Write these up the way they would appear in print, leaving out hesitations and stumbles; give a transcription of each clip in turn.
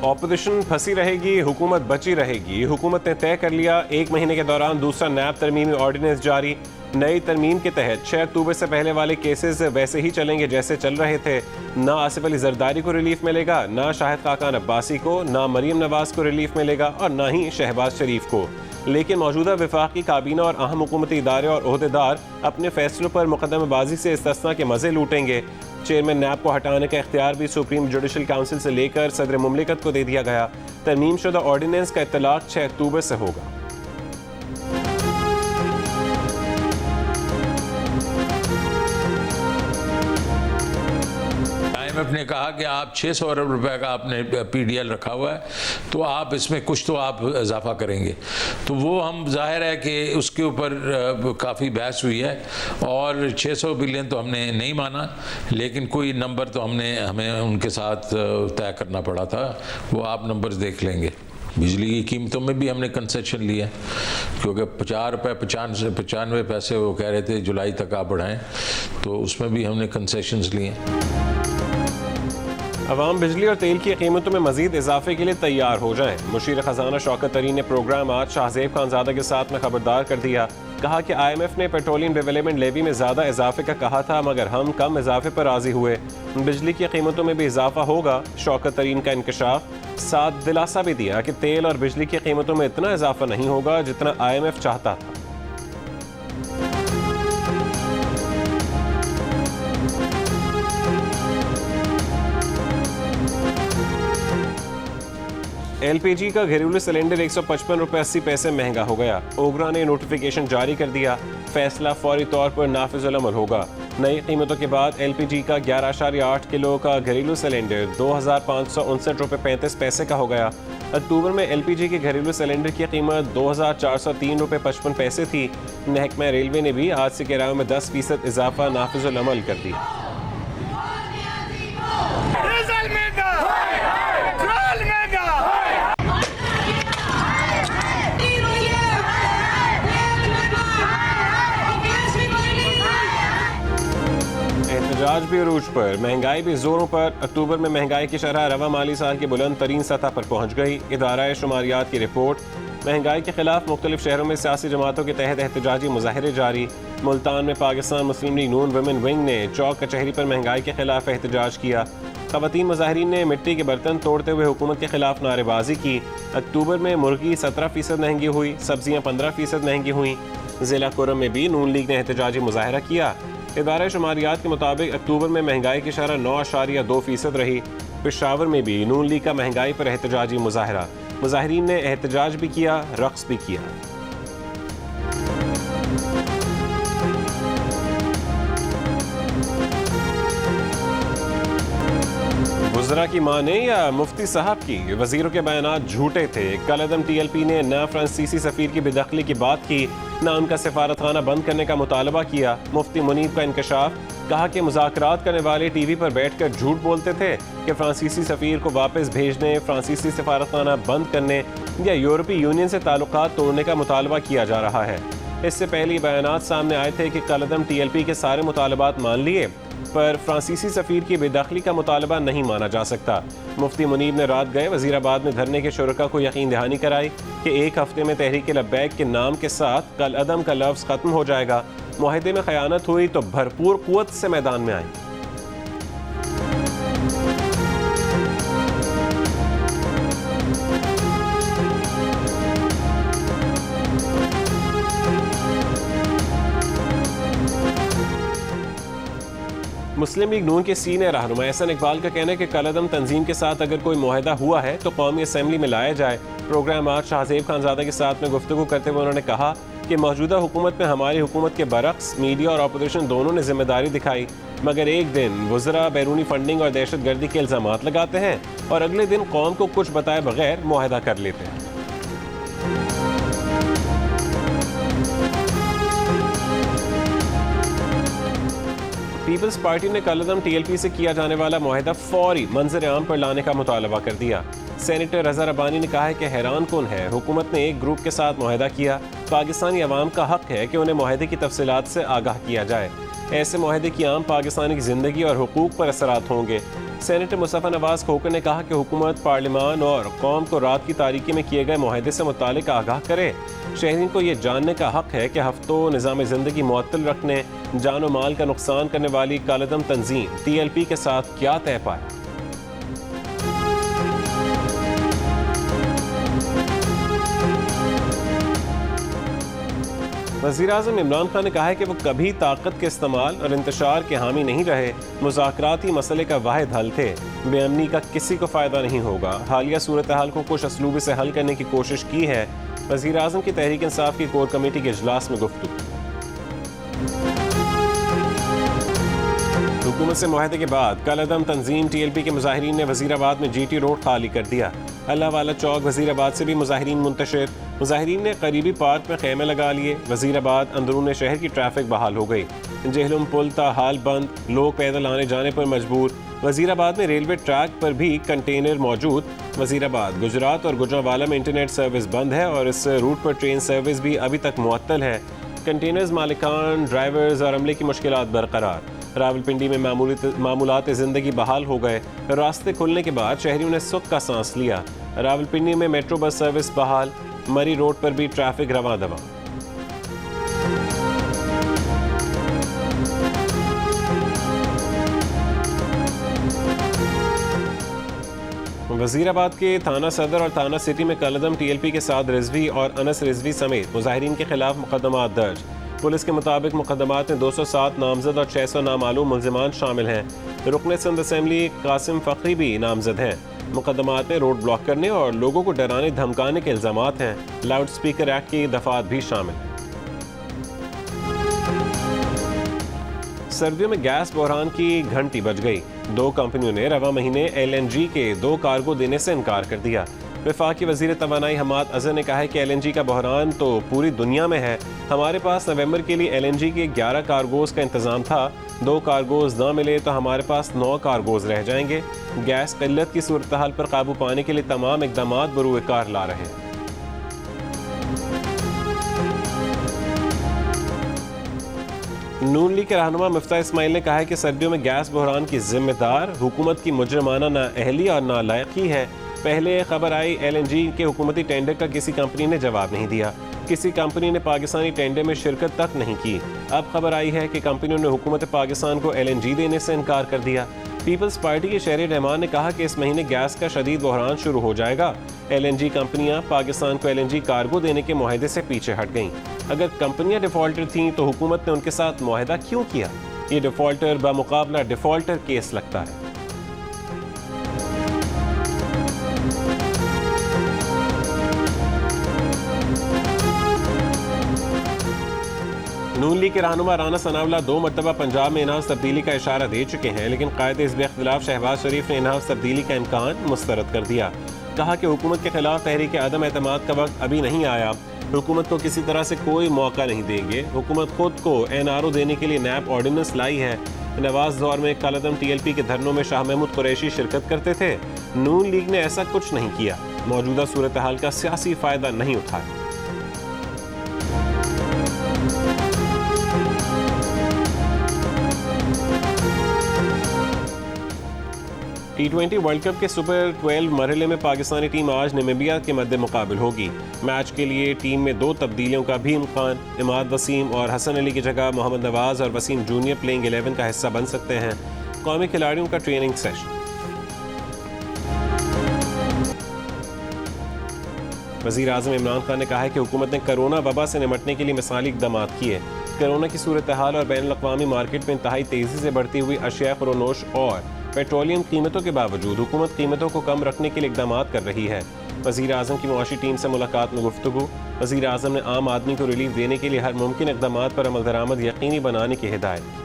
Opposition फंसी रहेगी, हुकूमत बची रहेगी। हुकूमत ने तय कर लिया 1 महीने के दौरान दूसरा नैब तरमीमी ऑर्डिनेंस जारी। नई तरमीम के तहत 6 अक्टूबर से पहले वाले केसेस वैसे ही चलेंगे जैसे चल रहे थे। ना आसिफ अली जरदारी को रिलीफ मिलेगा, ना शाहिद खाकान अब्बासी को, ना मरीम नवाज को रिलीफ मिलेगा और ना ही शहबाज शरीफ को। लेकिन मौजूदा वफाकी काबीना और अहम हुकूमती इदारे और ओहदेदार अपने फैसलों पर मुकदमेबाजी से इस्तिस्ना के मजे लूटेंगे। चेयरमैन नैब को हटाने का इख्तियार भी सुप्रीम जुडिशल काउंसिल से लेकर सदर मुमलिकत को दे दिया गया। तरमीम शुदा ऑर्डिनेंस का इत्तलाक 6 अक्टूबर से होगा। IMF ने कहा कि आप 600 अरब रुपए का आपने PDL रखा हुआ है, तो आप इसमें कुछ तो आप इजाफा करेंगे। तो वो हम जाहिर है कि उसके ऊपर काफ़ी बहस हुई है और 600 बिलियन तो हमने नहीं माना, लेकिन कोई नंबर तो हमें उनके साथ तय करना पड़ा था। वो आप नंबर्स देख लेंगे। बिजली की कीमतों में भी हमने कंसेशन लिया, क्योंकि 50 रुपये 95 पैसे वो कह रहे थे जुलाई तक आप बढ़ाएं, तो उसमें भी हमने कंसेशंस लिए। अवाम बिजली और तेल की कीमतों में मजीद इजाफे के लिए तैयार हो जाएं। मुशीर खजाना शौकत तरीन ने प्रोग्राम आज शाहजेब खानजादा के साथ में खबरदार कर दिया। कहा कि IMF ने पेट्रोलियम डेवलपमेंट लेवी में ज़्यादा इजाफे का कहा था, मगर हम कम इजाफे पर राजी हुए। बिजली की कीमतों में भी इजाफा होगा। शौकत तरीन का इंकशाफ। साथ दिलासा भी दिया कि तेल और बिजली की कीमतों में इतना इजाफा नहीं होगा जितना IMF चाहता था। LPG का घरेलू सिलेंडर 155 रुपये 80 पैसे महंगा हो गया। ओगरा ने नोटिफिकेशन जारी कर दिया। फैसला फौरी तौर पर नाफिजुल अमल होगा। नई कीमतों के बाद LPG का 11.8 किलो का घरेलू सिलेंडर 2559 रुपये 35 पैसे का हो गया। अक्टूबर में LPG के घरेलू सिलेंडर की कीमत 2403 रुपये 55 पैसे थी। महकमा रेलवे ने भी आज से किरायों में 10% इजाफा नाफिजुल अमल कर दिया। एहतजाज भी अरूज पर, महंगाई भी जोरों पर। अक्टूबर में महंगाई की शरह रवा माली साल की बुलंद तरीन सतह पर पहुँच गई। इदारा शुमारियात की रिपोर्ट। महंगाई के खिलाफ मुख्तलिफ शहरों में सियासी जमातों के तहत एहतजाजी मुजाहरे जारी। मुल्तान में पाकिस्तान मुस्लिम लीग नून वुमेन विंग ने चौक कचहरी पर महंगाई के खिलाफ एहतजाज किया। ख़वातीन मुजाहिरीन ने मिट्टी के बर्तन तोड़ते हुए हुकूमत के खिलाफ नारेबाजी की। अक्टूबर में मुर्गी 17% महंगी हुई, सब्जियाँ 15% महंगी हुई। ज़िला कुरम में भी नून लीग ने एहतजाजी मुजाहरा किया। इदारा शुमारियात के मुताबिक अक्टूबर में महंगाई की शरह 9.2% रही। पेशावर में भी नून लीग का महंगाई पर एहतजाजी मुजाहरा। मुजाहिरीन ने एहतजाज भी किया, रक्स भी किया। वज़रा की माने या मुफ्ती साहब की, वज़ीरों के बयानात झूठे थे। कलअदम TLP ने न फ्रांसीसी सफ़ीर की बेदखली की बात की, न उनका सफारतखाना बंद करने का मुतालबा किया। मुफ्ती मुनीब का इंकशाफ। कहा कि मुज़ाकरात करने वाले TV पर बैठकर झूठ बोलते थे कि फ्रांसीसी सफ़ीर को वापस भेजने, फ्रांसीसी सफारतखाना बंद करने या यूरोपीय यूनियन से ताल्लुकात तोड़ने का मुतालबा किया जा रहा है। इससे पहले बयानात सामने आए थे कि कलअदम TLP के सारे मुतालबात मान लिए, पर फ्रांसीसी सफ़ीर की बेदखली का मुतालबा नहीं माना जा सकता। मुफ्ती मुनीब ने रात गए वज़ीराबाद में धरने के शुरका को यकीन दहानी कराई कि 1 हफ्ते में तहरीक लब्बैक के नाम के साथ कलअदम का लफ्ज़ ख़त्म हो जाएगा। मुआहदे में ख़यानत हुई तो भरपूर क़ुव्वत से मैदान में आए। मुस्लिम लीग नून के सीनियर रहनुमा एहसन इकबाल का कहना है कि कलअदम तंजीम के साथ अगर कोई मुआहदा हुआ है तो कौमी असम्बली में लाया जाए। प्रोग्राम आज शाहजेब खानजादा के साथ में गुफ्तगू करते हुए उन्होंने कहा कि मौजूदा हुकूमत में हमारी हुकूमत के बरक्स मीडिया और अपोजिशन दोनों ने जिम्मेदारी दिखाई, मगर एक दिन वज़रा बैरूनी फंडिंग और दहशत गर्दी के इल्ज़ामात लगाते हैं और अगले दिन कौम को कुछ बताए बगैर मुआहदा कर लेते हैं। पीपल्स पार्टी ने कलअदम TLP से किया जाने वाला मुआहदा फौरी मंजर आम पर लाने का मुतालबा कर दिया। सेनेटर रज़ा रब्बानी ने कहा है कि हैरान कौन है, हुकूमत ने एक ग्रुप के साथ मुआहदा किया, पाकिस्तानी अवाम का हक है कि उन्हें मुआहदे की तफसीलात से आगाह किया जाए। ऐसे मुआहदे की आम पाकिस्तानी की ज़िंदगी और हुकूक पर असरात होंगे। सेनेटर मुस्तफ़ा नवाज खोकर ने कहा कि हुकूमत पार्लियामान और कौम को रात की तारीकी में किए गए मुआहदे से मुतालिक आगाह करे। शहरीन को ये जानने का हक है कि हफ्तों निज़ाम ज़िंदगी मुअत्तल रखने, जान और माल का नुकसान करने वाली कालदम तंजीम TLP के साथ क्या तय पाया। वज़ीर-ए-आज़म इमरान खान ने कहा है कि वो कभी ताकत के इस्तेमाल और इंतशार के हामी नहीं रहे। मुज़ाकराती मसले का वाहिद हल थे। बेअमनी का किसी को फ़ायदा नहीं होगा। हालिया सूरत हाल को कुछ असलूबी से हल करने की कोशिश की है। वज़ीर-ए-आज़म की तहरीक इंसाफ की कोर कमेटी के इजलास में गुफ्तगू। हुकूमत से मुआहदे के बाद कलअदम तंजीम TLP के मुजाहिरीन ने वज़ीराबाद में GT रोड खाली कर दिया। अल्लाह वाला चौक वज़ीराबाद से भी मुजाहिरीन मुंतशिर। मुजाहिरीन ने करीबी पार्क में खेमे लगा लिए। वज़ीराबाद अंदरून शहर की ट्रैफिक बहाल हो गई। जेहलुम पुल ताहाल बंद, लोग पैदल आने जाने पर मजबूर। वज़ीराबाद में रेलवे ट्रैक पर भी कंटेनर मौजूद। वज़ीराबाद, गुजरात और गुजरांवाला में इंटरनेट सर्विस बंद है और इस रूट पर ट्रेन सर्विस भी अभी तक मुअत्तल है। कंटेनर्स मालिकान, ड्राइवर्स और अमले की मुश्किलात बरकरार। रावलपिंडी में मामूलात ज़िंदगी बहाल हो गए। रास्ते खुलने के बाद शहरियों ने सुख का सांस लिया। रावलपिंडी में मेट्रो बस सर्विस बहाल। मरी रोड पर भी ट्रैफिक रवां दवा। वज़ीराबाद के थाना सदर और थाना सिटी में कलअदम TLP के साथ रिजवी और अनस रिजवी समेत मुजाहिरीन के खिलाफ मुकदमात दर्ज। पुलिस के मुताबिक मुकदमात में 207 नामजद और 600 नामालूम मुल्जिमान शामिल हैं। रुकन सिंध असेंबली कासिम फ़खरी भी नामजद हैं। मुकदमात में रोड ब्लॉक करने और लोगों को डराने धमकाने के इल्ज़ामात हैं। लाउड स्पीकर एक्ट की दफ़ात भी शामिल हैं। सर्दियों में गैस बहरान की घंटी बज गई। 2 कंपनियों ने रवा महीने LNG के 2 कार्गो देने से इनकार कर दिया। वफाकी वज़ीर तवानाई हमाद अज़हर ने कहा है कि LNG का बहरान तो पूरी दुनिया में है। हमारे पास नवंबर के लिए LNG के 11 कार्गोज़ का इंतज़ाम था। 2 कार्गोज़ ना मिले तो हमारे पास 9 कार्गोज़ रह जाएंगे। गैस किल्लत की सूरत हाल पर काबू पाने के लिए तमाम इक़दामात बरूएकार ला रहे हैं। नून लीग के रहनुमा मुफ्ता इस्माइल ने कहा है कि सर्दियों में गैस बहरान की जिम्मेदार हुकूमत की मुजरमाना नाअहली और नालायकी है। पहले खबर आई LNG के हुकूमती टेंडर का किसी कंपनी ने जवाब नहीं दिया। किसी कंपनी ने पाकिस्तानी टेंडर में शिरकत तक नहीं की। अब खबर आई है कि कंपनियों ने हुकूमत पाकिस्तान को LNG देने से इनकार कर दिया। पीपल्स पार्टी के शहरी रहमान ने कहा कि इस महीने गैस का शदीद बहरान शुरू हो जाएगा। LNG कंपनियां पाकिस्तान को LNG कार्गो देने के मुआहदे से पीछे हट गईं। अगर कंपनियां डिफॉल्टर थीं तो हुकूमत ने उनके साथ मुआहदा क्यों किया? ये डिफॉल्टर बामुकाबला डिफॉल्टर केस लगता है। नून लीग के रहनुमा राना सनावला 2 मरतबा पंजाब में इनहाउस तब्दीली का इशारा दे चुके हैं, लेकिन कायद हिज़्ब इख्तिलाफ शहबाज शरीफ ने इनहाउस तब्दीली का इम्कान मुस्तरद कर दिया। कहा कि हुकूमत के खिलाफ तहरीक अदम एतमाद का वक्त अभी नहीं आया। हुकूमत को किसी तरह से कोई मौका नहीं देंगे। हुकूमत खुद को NRO देने के लिए नैब ऑर्डिनेंस लाई है। नवाज दौर में कलअदम TLP के धरनों में शाह महमूद कुरैशी शिरकत करते थे। नून लीग ने ऐसा कुछ नहीं किया। मौजूदा सूरत हाल का सियासी फ़ायदा नहीं उठाया। T20 वर्ल्ड कप के सुपर 12 मरहले में पाकिस्तानी टीम आज नामीबिया के मद्दे मुकाबिल होगी। मैच के लिए टीम में 2 तब्दीलियों का भी इम्कान। इमाद वसीम और हसन अली की जगह मोहम्मद नवाज और वसीम जूनियर प्लेइंग 11 का हिस्सा बन सकते हैं। कौमी खिलाड़ियों का ट्रेनिंग सेशन। वज़ीर-ए-आज़म इमरान खान ने कहा है कि हुकूमत ने कोरोना वबा से निपटने के लिए मिसाली इक़दाम किए। कोरोना की सूरत हाल और बैनुल-अक़वामी मार्केट में इंतहाई तेज़ी से बढ़ती हुई अशिया ख़ुरोनोश और पेट्रोलियम कीमतों के बावजूद हुकूमत कीमतों को कम रखने के लिए इक़दाम कर रही है। वज़ीर-ए-आज़म की मुआशी टीम से मुलाकात में गुफ्तगू। वज़ीर-ए-आज़म ने आम आदमी को रिलीफ देने के लिए हर मुमकिन इक़दाम पर अमल दरामद यकीनी बनाने की हिदायत की।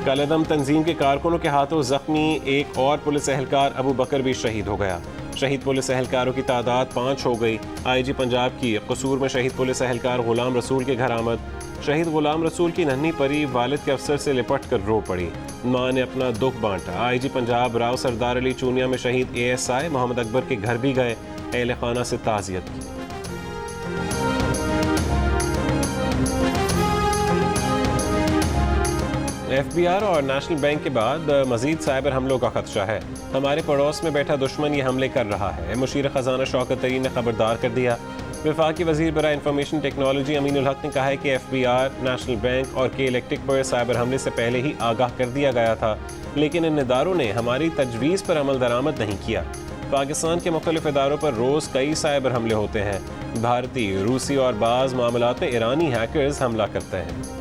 कलअदम तंजीम के कारकुनों के हाथों जख्मी एक और पुलिस एहलकार अबू बकर भी शहीद हो गया। शहीद पुलिस एहलकारों की तादाद 5 हो गई। IG पंजाब की कसूर में शहीद पुलिस एहलकार गुलाम रसूल के घर आमद। शहीद गुलाम रसूल की नन्ही परी वालिद के अफसर से लिपट कर रो पड़ी। मां ने अपना दुख बांटा। IG पंजाब राव सरदार अली चूनिया में शहीद ASI मोहम्मद अकबर के घर भी गए। अहले खाना से ताज़ियत की। FBI और नेशनल बैंक के बाद मजीद साइबर हमलों का खदशा है। हमारे पड़ोस में बैठा दुश्मन ये हमले कर रहा है। मुशीर खजाना शौकत तरीन ने खबरदार कर दिया। वफाकी वजीर बराए इंफॉर्मेशन टेक्नोलॉजी अमीनुल हक ने कहा है कि FBI, नेशनल बैंक और के इलेक्ट्रिक पर साइबर हमले से पहले ही आगाह कर दिया गया था, लेकिन इन इदारों ने हमारी तजवीज़ पर अमल दरामद नहीं किया। पाकिस्तान के मुख्तलिफ इदारों पर रोज़ कई साइबर हमले होते हैं। भारतीय, रूसी और बाज़ मामलात में ईरानी हैकर्स हमला करते हैं।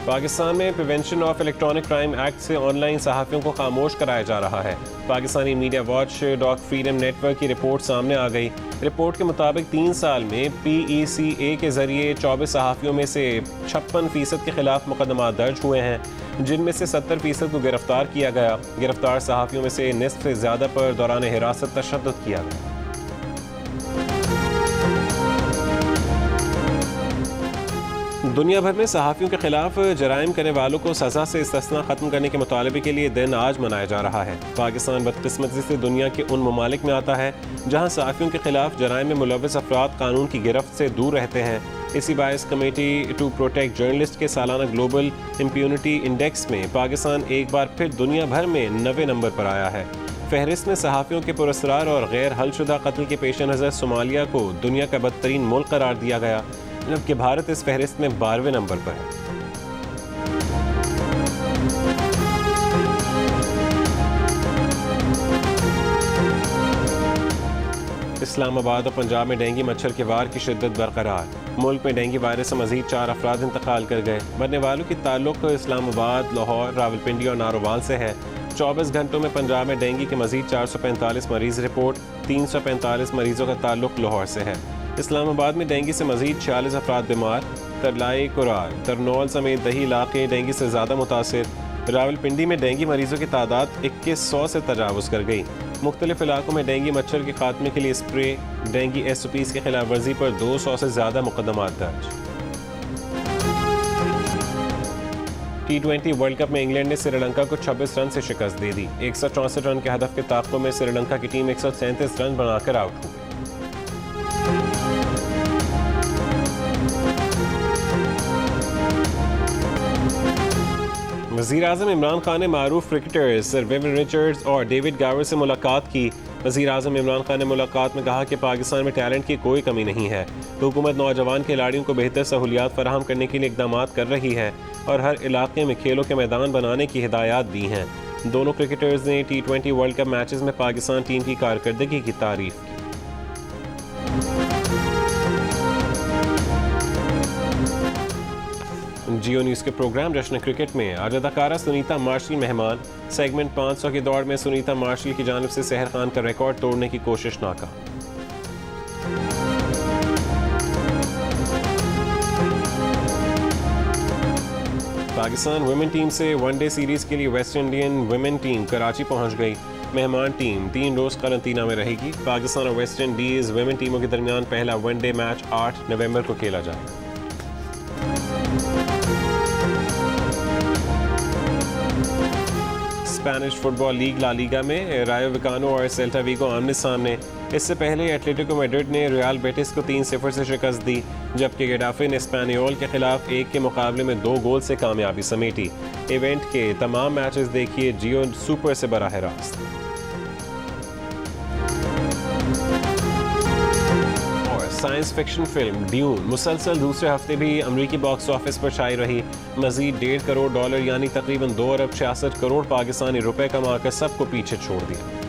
पाकिस्तान में prevention of electronic crime act से ऑनलाइन सहाफ़ियों को खामोश कराया जा रहा है। Pakistani media watch dog freedom network की रिपोर्ट सामने आ गई। रिपोर्ट के मुताबिक 3 साल में PECA के जरिए 24 सहाफ़ियों में से 56% के खिलाफ मुकदमा दर्ज हुए हैं, जिनमें से 70% को गिरफ्तार किया गया। गिरफ्तार सहाफ़ियों में से निस्फ से ज़्यादा पर दौरान हिरासत तशद्दुद किया गया। दुनिया भर में सहाफ़ियों के खिलाफ जराइम करने वालों को सज़ा से इस्तिस्ना ख़त्म करने के मुतालबे के लिए दिन आज मनाया जा रहा है। पाकिस्तान बदकिस्मती से दुनिया के उन ममालिक में आता है जहाँ सहाफ़ियों के खिलाफ जराइम में मुलव्वस अफराद कानून की गिरफ्त से दूर रहते हैं। इसी बायस कमेटी टू प्रोटेक्ट जर्नलिस्ट के सालाना ग्लोबल इम्प्यूनिटी इंडेक्स में पाकिस्तान एक बार फिर दुनिया भर में 90 नंबर पर आया है। फहरिस्त में सहाफ़ियों के पुरस्कार और गैर हलशुदा कत्ल के पेश नज़र सोमालिया को दुनिया का बदतरीन मुल्क करार दिया गया, जबकि भारत इस फहरिस्त में 12वें नंबर पर है। इस्लामाबाद और पंजाब में डेंगू मच्छर के वार की शिद्दत बरकरार। मुल्क में डेंगू वायरस से मजीद 4 अफराद इंतकाल कर गए। मरने वालों की ताल्लुक इस्लामाबाद, लाहौर, रावलपिंडी और नारोवाल से है। 24 घंटों में पंजाब में डेंगू के मजीद 445 मरीज रिपोर्ट। 345 मरीजों का ताल्लुक लाहौर से है। इस्लामाबाद में डेंगू से मजीद 46 अफराद बीमार। तरलाई, कुराल, तरनौल समेत दही इलाके डेंगू से ज़्यादा मुतासिर। रावलपिंडी में डेंगू मरीजों की तादाद 2100 से तजावुज़ कर गई। मुख्तलिफ इलाकों में डेंगू मच्छर के खात्मे के लिए स्प्रे, डेंगू SOPs की खिलाफ वर्जी पर 200 से ज़्यादा मुकदमा दर्ज। T20 वर्ल्ड कप में इंग्लैंड ने श्रीलंका को 26 रन से शिकस्त दे दी। 164 रन के हदफ के ताक़ुब में श्रीलंका की टीम 137 रन बनाकर आउट हुई। वज़ीर-ए-आज़म इमरान खान ने मारूफ क्रिकेटर्स सर विवियन रिचर्ड्स और डेविड गावर से मुलाकात की। वज़ीर-ए-आज़म इमरान खान ने मुलाकात में कहा कि पाकिस्तान में टैलेंट की कोई कमी नहीं है। हुकूमत नौजवान खिलाड़ियों को बेहतर सहूलियात फराहम करने के लिए इक़दाम कर रही है और हर इलाके में खेलों के मैदान बनाने की हिदायत दी हैं। दोनों क्रिकेटर्स ने T20 वर्ल्ड कप मैचेस में पाकिस्तान टीम की कारकर्दगी की तारीफ की। जियो न्यूज़ के प्रोग्राम जश्न क्रिकेट में आज अदाकारा सुनीता मार्शल मेहमान। सेगमेंट 500 की दौड़ में सुनीता मार्शल की जानिब से सहर खान का रिकॉर्ड तोड़ने की कोशिश नाकाम। पाकिस्तान वुमेन टीम से वनडे सीरीज के लिए West Indian women team Karachi पहुंच गई। मेहमान टीम 3 रोज़ करंतना में रहेगी। पाकिस्तान और वेस्ट इंडीज़ वुमेन टीमों के दरमियान पहला वनडे मैच 8 नवंबर को खेला जाएगा। Spanish football league La Liga में रायो विकानो और सेल्टा विगो आमने सामने। इससे पहले एटलेटिको मैड्रिड ने रियल बेटिस को 3-0 से शिकस्त दी, जबकि गेटाफे ने एस्पेनियोल के खिलाफ 1 के मुकाबले में 2 गोल से कामयाबी समेटी। इवेंट के तमाम मैचेस देखिए जियो सुपर से बराह रास्त। साइंस फिक्शन फिल्म ड्यून मुसलसल दूसरे हफ्ते भी अमरीकी बॉक्स ऑफिस पर छाई रही। मजीद $1.5 करोड़ यानी तकरीबन 2 अरब 66 करोड़ पाकिस्तानी रुपए कमाकर सबको पीछे छोड़ दिया।